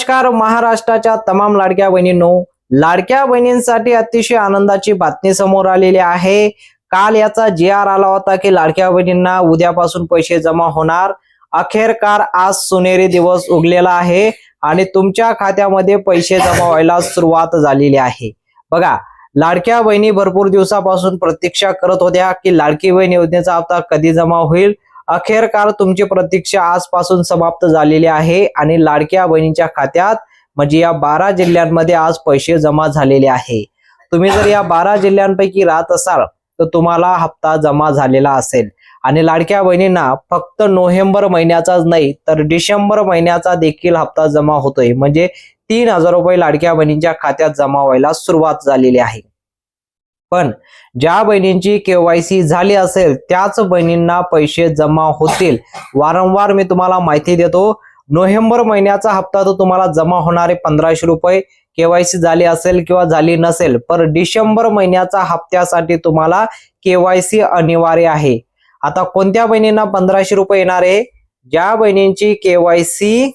नमस्कार महाराष्ट्राच्या तमाम लाडक्या बहिणींनो, लाडक्या बहिणींसाठी अतिशय आनंदाची बातमी समोर आलेली आहे। काल याचा जी.आर. आला होता की लाडक्या बहिणींना उद्यापासून पैसे जमा होणार। अखेरकार आज सोनेरी दिवस उगलेला आहे आणि तुमच्या खात्यामध्ये पैसे जमा व्हायला सुरुवात झालेली आहे। बघा, लाडक्या बहिणी भरपूर दिवसापासून प्रतीक्षा करत होत्या की लाडकी बहीण योजनेचा हप्ता कधी जमा होईल। अखेरकार तुमची प्रतीक्षा आजपासून समाप्त झालेली आहे आणि लाडक्या बहिणींच्या खात्यात म्हणजे या 12 जिल्ह्यांमध्ये आज पैसे जमा झालेले आहे। तुम्ही जर या 12 जिल्ह्यांपैकी राहत असाल तर तुम्हाला हप्ता जमा झालेला असेल आणि लाडक्या बहिणींना फक्त नोव्हेंबर महिन्याचाच नाही तर डिसेंबर महिन्याचा देखील हप्ता जमा होतोय। म्हणजे 3000 रुपये लाडक्या बहिणींच्या खात्यात जमा व्हायला सुरुवात झालेली आहे। पण ज्या बहिणींची केवायसी झाली असेल त्याच बहिणींना पैसे जमा होतील। वारंवार मी तुम्हाला माहिती देतो, नोव्हेंबर महिन्याचा हप्ता तो तुम्हाला जमा होणारे 1500 रुपये केवायसी झाली असेल किंवा झाली नसेल, पण डिसेंबर महिन्याचा हप्त्यासाठी तुम्हाला केवायसी अनिवार्य आहे। आता कोणत्या बहिणींना 1500 रुपये येणार आहे? ज्या बहिणींची केवायसी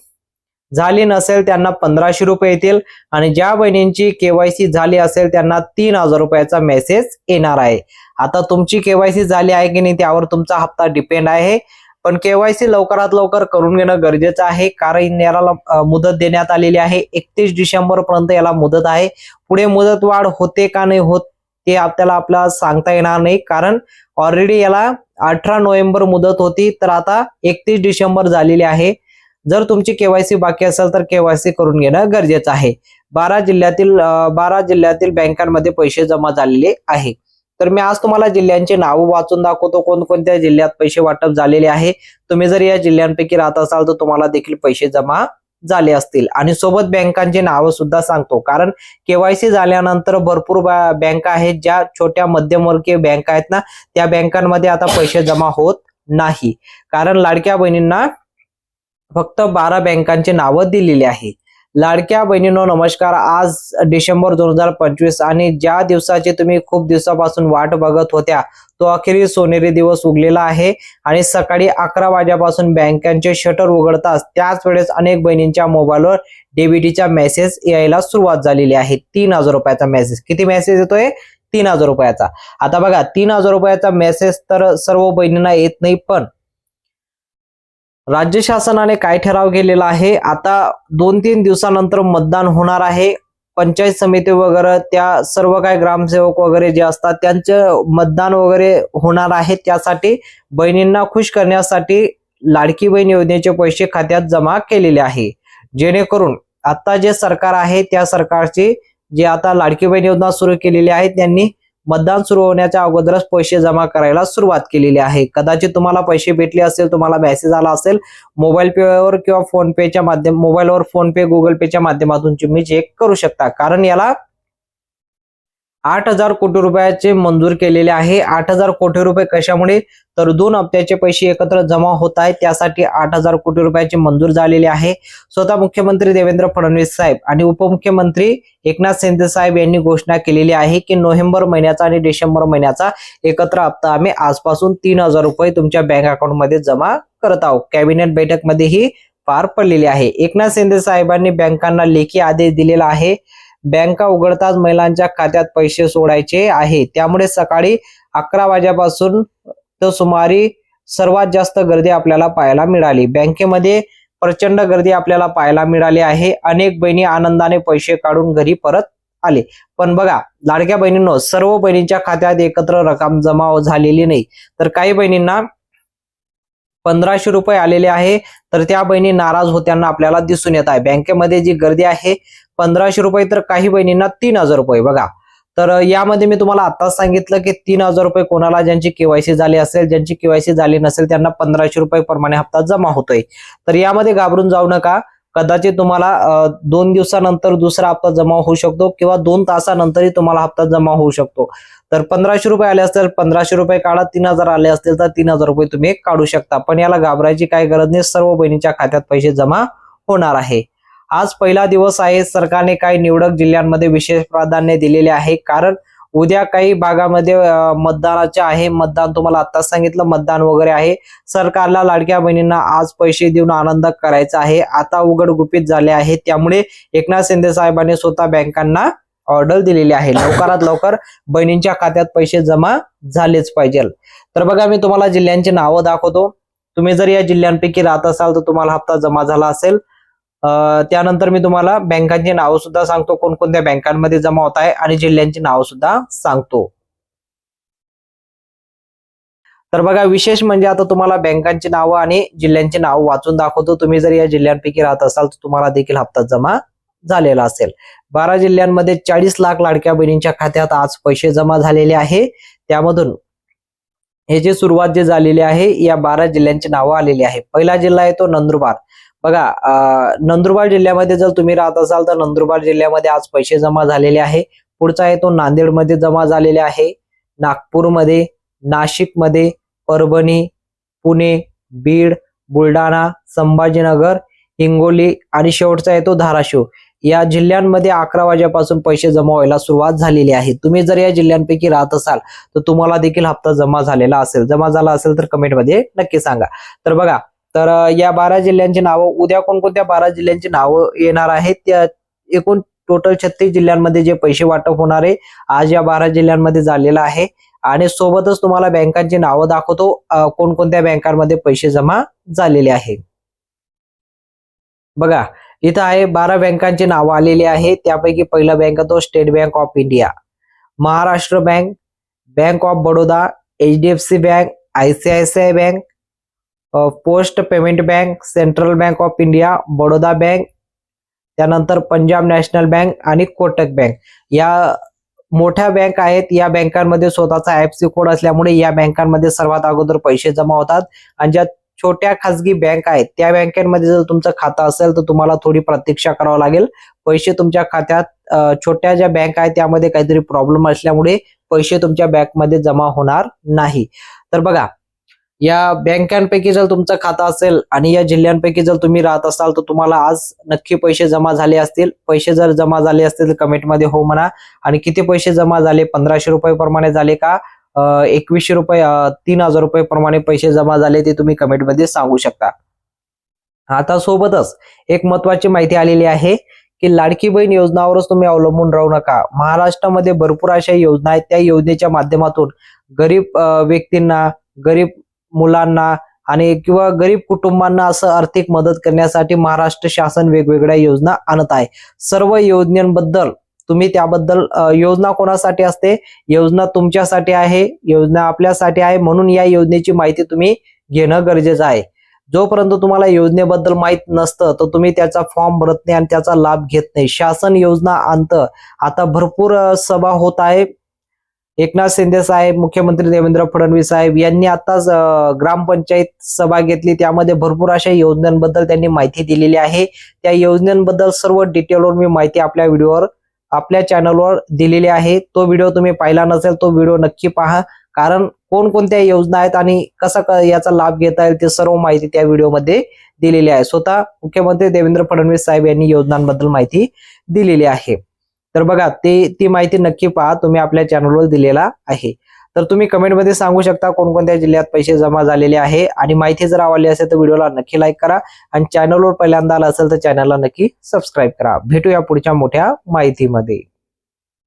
झाली नसेल त्यांना 1500 रुपये येतील आणि ज्या बहिणींची केवायसी झाली असेल त्यांना 3000 रुपयाचा मेसेज येणार आहे। आता तुमची केवायसी झाली आहे की नाही त्यावर तुमचा हप्ता डिपेंड आहे, पण केवायसी लवकरात लवकर करून घेणं गरजेचं आहे, कारण याला मुदत देण्यात आलेली आहे। 31 डिसेंबर पर्यंत याला मुदत आहे। पुढे मुदत वाढ होते का नाही होत ते आपल्याला सांगता येणार नाही, कारण ऑलरेडी याला 18 नोव्हेंबर मुदत होती, तर आता 31 डिसेंबर झालेली आहे। जर तुमची केवायसी बाकी असेल तर केवायसी करून घेणं गरजेचं आहे। 12 जिल्ह्यातील बँकांमध्ये पैसे जमा झालेले आहे। तर मी आज तुम्हाला जिल्ह्यांचे नाव वाचून दाखवतो, कोणकोणत्या जिल्ह्यात पैसे वाटप झालेले आहे। तुम्ही जर या जिल्ह्यांपैकी राहत असाल तर तुम्हाला देखील पैसे जमा झाले असतील आणि सोबत बँकांचे नाव सुद्धा सांगतो, कारण केवायसी झाल्यानंतर भरपूर बँका आहेत ज्या छोट्या मध्यमवर्गीय बँका आहेत ना, त्या बँकांमध्ये आता पैसे जमा होत नाही, कारण लाडक्या बहिणींना फक्त 12 बँकांचे नाव दिलेली आहे। लाडक्या बहिणींनो नमस्कार, आज डिसेंबर 2025 आणि ज्या दिवसाची तुम्ही खूप दिवसापासून वाट बघत होत्या तो अखेरी सोनेरी दिवस उगलेला आहे आणि सकाळी 11 वाजल्यापासून बँकांचे शटर उघडतात त्याच वेळेस अनेक बहिणींच्या मोबाईलवर डीबीटीचा मेसेज यायला सुरुवात झालेली आहे। 3000 रुपयाचा मेसेज। किती मेसेज येतोय? 3000 रुपयाचा। आता बघा, 3000 रुपयाचा मेसेज तर सर्व बहिणींना येत नाही, पण राज्य शासनाने काय ठराव केलेला आहे, आता 2-3 दिवसानंतर मतदान होणार आहे। पंचायत समिती वगैरे त्या सर्व काय ग्रामसेवक वगैरे जे असतात त्यांचं मतदान वगैरे होणार आहे। त्यासाठी बहिणींना खुश करण्यासाठी लाडकी बहीण योजनेचे पैसे खात्यात जमा केलेले आहे, जेणेकरून आता जे सरकार आहे त्या सरकारची जे आता लाडकी बहीण योजना सुरू केलेली आहे त्यांनी मतदान सुरू होण्याच्या अगोदरच पैसे जमा करायला सुरुवात केलेली आहे। कदाचित तुम्हाला पैसे भेटले असेल, तुम्हाला मेसेज आला असेल मोबाईल पेवर किंवा फोन पेच्या मोबाईलवर फोन पे गुगल पेच्या माध्यमातून तुम्ही चेक करू शकता, कारण याला 8000 कोटी रुपयाचे मंजूर केलेले आहे। 8000 कोटी रुपये कशामुळे? तर 2 हप्त्याचे पैसे एकत्र जमा होत आहेत, त्यासाठी 8000 कोटी रुपयाचे मंजूर झालेले आहे। स्वतः मुख्यमंत्री देवेंद्र फडणवीस साहेब आणि उपमुख्यमंत्री एकनाथ शिंदे साहेब यांनी घोषणा केलेली आहे की नोव्हेंबर महिन्याचा आणि डिसेंबर महिन्याचा एकत्र हप्ता आम्ही आजपासून 3000 रुपये तुमच्या बँक अकाउंट मध्ये जमा करत आहोत। कॅबिनेट बैठक मध्ये ही पार पडलेली आहे। एकनाथ शिंदे साहेबांनी बँकांना लेखी आदेश दिलेला आहे, बँका उघडताच महिलांच्या खात्यात पैसे सोडायचे आहे। त्यामुळे सकाळी 11 वाजल्यापासून तर सुमारे सर्वात जास्त गर्दी आपल्याला पाहायला मिळाली। बँकेमध्ये प्रचंड गर्दी आपल्याला पाहायला मिळाली आहे। अनेक बहिणी आनंदाने पैसे काढून घरी परत आले। पण बघा लाडक्या बहिणींनो, सर्व बहिणींच्या खात्यात एकत्र रक्कम जमा झालेली नाही, तर काही बहिणींना 1500 रुपये आलेले आहे, तर त्या बहिणी नाराज होत्यांना आपल्याला दिसून येत आहे। बँकेमध्ये जी गर्दी आहे 1500 रुपये, तर काही बहिणींना 3000 रुपये। बघा, तर यामध्ये मी तुम्हाला आताच सांगितलं की 3000 रुपये कोणाला ज्यांची केवायसी झाली असेल, ज्यांची केवायसी झाली नसेल त्यांना 1500 रुपये प्रमाणे हप्ता जमा होतोय। तर यामध्ये घाबरून जाऊ नका, कदाचित तुम्हाला 2 दिवसानंतर दुसरा हप्ता जमा होऊ शकतो किंवा 2 तासानंतरही तुम्हाला हप्ता जमा होऊ शकतो। तर 1500 रुपये आले असतील 1500 रुपये काढा, 3000 आले असतील तर 3000 रुपये तुम्ही काढू शकता, पण याला घाबरायची काही गरज नाही। सर्व बहिणींच्या खात्यात पैसे जमा होणार आहे। आज पहिला दिवस आहे। सरकारने काही निवडक जिल्ह्यांमध्ये विशेष प्राधान्य दिलेले आहे, कारण उद्या काही भागामध्ये मतदानाचे आहे, मतदान तुम्हाला आताच सांगितलं मतदान वगैरे आहे. सरकारला लाडक्या बहिणींना आज पैसे देऊन आनंद करायचा आहे. आता उघड गुपित झाले आहे, त्यामुळे एकनाथ शिंदे साहेबांनी स्वतः बँकांना ऑर्डर दिलेली आहे, लवकरात लवकर बहिणींच्या खात्यात पैसे जमा झालेच पाहिजे. तर बघा मी तुम्हाला जिल्ह्यांची नावं दाखवतो. तुम्ही जर या जिल्ह्यांपैकी राहत असाल तर तुम्हाला हप्ता जमा झाला असेल. त्यानंतर मी तुम्हाला बँकांची नावं सुद्धा सांगतो, कोणकोणत्या बँकांमध्ये जमा होत आहे आणि जिल्ह्यांची नावं सुद्धा सांगतो. तर बघा विशेष म्हणजे आता तुम्हाला बँकांची नावं आणि जिल्ह्यांची नावं वाचून दाखवतो. तुम्ही जर या जिल्ह्यांपैकी राहत असाल तर तुम्हाला देखील हप्ता जमा झालेला असेल. 12 जिल्ह्यांमध्ये 40 लाख लाडक्या बहिणींच्या खात्यात आज पैसे जमा झालेले आहे. त्यामधून हे जे सुरुवात जे झालेली आहे या 12 जिल्ह्यांची नावं आलेली आहे. पहिला जिल्हा आहे तो नंदुरबार. बघा नंदुरबार जिल्ह्यामध्ये जर तुम्ही राहत असाल तर नंदुरबार जिल्ह्यामध्ये आज पैसे जमा झालेले आहे. पुढचा आहे तो नांदेडमध्ये जमा झालेले आहे, नागपूरमध्ये, नाशिकमध्ये, परभणी, पुणे, बीड, बुलढाणा, संभाजीनगर, हिंगोली आणि शेवटचा आहे तो धाराशिव. या जिल्ह्यांमध्ये 11 वाजेपासून पैसे जमा व्हायला सुरुवात झालेली आहे. तुम्ही जर या जिल्ह्यांपैकी राहत असाल तर तुम्हाला देखील हप्ता जमा झालेला असेल. जमा झाला असेल तर कमेंटमध्ये नक्की सांगा. तर बघा तर या 12 जिल्ह्यांची नावं, उद्या कोणकोणत्या 12 जिल्ह्यांची नावं येणार आहेत, त्या एकूण टोटल 36 जिल्ह्यांमध्ये जे पैसे वाटप होणार आहे आज या 12 जिल्ह्यांमध्ये झालेलं आहे. आणि सोबतच तुम्हाला बँकांची नावं दाखवतो, कोणकोणत्या बँकांमध्ये पैसे जमा झालेले आहे. बघा इथं आहे 12 बँकांची नावं आलेली आहे. त्यापैकी पहिला बँक तो state bank of India, Maharashtra bank, bank of Baroda, HDFC bank, ICICI bank, post payment bank, central bank of India, Baroda bank, त्यानंतर पंजाब नॅशनल बँक आणि कोटक बँक. या मोठ्या बँक आहेत. या बँकांमध्ये स्वतःचा IFSC कोड असल्यामुळे या बँकांमध्ये सर्वात अगोदर पैसे जमा होतात. आणि ज्या छोट्या खासगी बँक आहेत त्या बँकांमध्ये जर तुमचं खातं असेल तर तुम्हाला थोडी प्रतीक्षा करावं लागेल. पैसे तुमच्या खात्यात छोट्या ज्या बँक आहेत त्यामध्ये काहीतरी प्रॉब्लेम असल्यामुळे पैसे तुमच्या बँकमध्ये जमा होणार नाही. तर बघा या बँकांपैकी जर तुमचं खातं असेल आणि या जिल्ह्यांपैकी जर तुम्ही राहत असाल तर तुम्हाला आज नक्की पैसे जमा झाले असतील. पैसे जर जमा झाले असतील तर कमेंटमध्ये हो म्हणा. आणि किती पैसे जमा झाले, 1500 रुपये प्रमाणे झाले का 2100 रुपये 3000 रुपये प्रमाणे पैसे जमा झाले ते तुम्ही कमेंटमध्ये सांगू शकता. आता सोबतच एक महत्वाची माहिती आलेली आहे की लाडकी बहीण योजनावरच तुम्ही अवलंबून राहू नका. महाराष्ट्रामध्ये भरपूर अशा योजना आहेत. त्या योजनेच्या माध्यमातून गरीब व्यक्तींना, गरीब मुलांना आणि किंवा गरीब कुटुंबांना असं आर्थिक मदत करण्यासाठी महाराष्ट्र शासन वेगवेगळ्या योजना आणत आहे. सर्व योजनांबद्दल तुम्ही त्याबद्दल, योजना कोणासाठी असते, योजना तुमच्यासाठी आहे, योजना आपल्यासाठी आहे, म्हणून या योजनेची माहिती तुम्ही घेणं गरजेचं आहे. जोपर्यंत तुम्हाला योजनेबद्दल माहित नसतं तर तुम्ही त्याचा फॉर्म भरत नाही आणि त्याचा लाभ घेत नाही. शासन योजना आणतं. आता भरपूर सभा होत आहे. एकनाथ शिंदे साहेब, मुख्यमंत्री देवेंद्र फडणवीस साहेब यांनी आताच ग्रामपंचायत सभा घेतली. त्यामध्ये भरपूर अशा योजनांबद्दल त्यांनी माहिती दिलेली आहे. त्या योजनांबद्दल सर्व डिटेलवर मी माहिती आपल्या व्हिडिओवर, आपल्या चॅनलवर दिलेली आहे. तो व्हिडिओ तुम्ही पाहिला नसेल तो व्हिडिओ नक्की पहा, कारण कोणकोणत्या योजना आहेत आणि कसा याचा लाभ घेता येईल ते सर्व माहिती त्या व्हिडिओमध्ये दिलेली आहे. स्वतः मुख्यमंत्री देवेंद्र फडणवीस साहेब यांनी योजनांबद्दल माहिती दिलेली आहे. तर बघा ती माहिती नक्की पहा, तुम्ही आपल्या चॅनलवर दिलेला आहे. तर तुम्ही कमेंटमध्ये सांगू शकता कोणकोणत्या जिल्ह्यात पैसे जमा झालेले आहे. आणि माहिती जर आवडली असेल तर व्हिडिओला नक्की लाईक करा आणि चॅनलवर पहिल्यांदा आला असेल तर चॅनलला नक्की सबस्क्राईब करा. भेटूया पुढच्या मोठ्या माहितीमध्ये.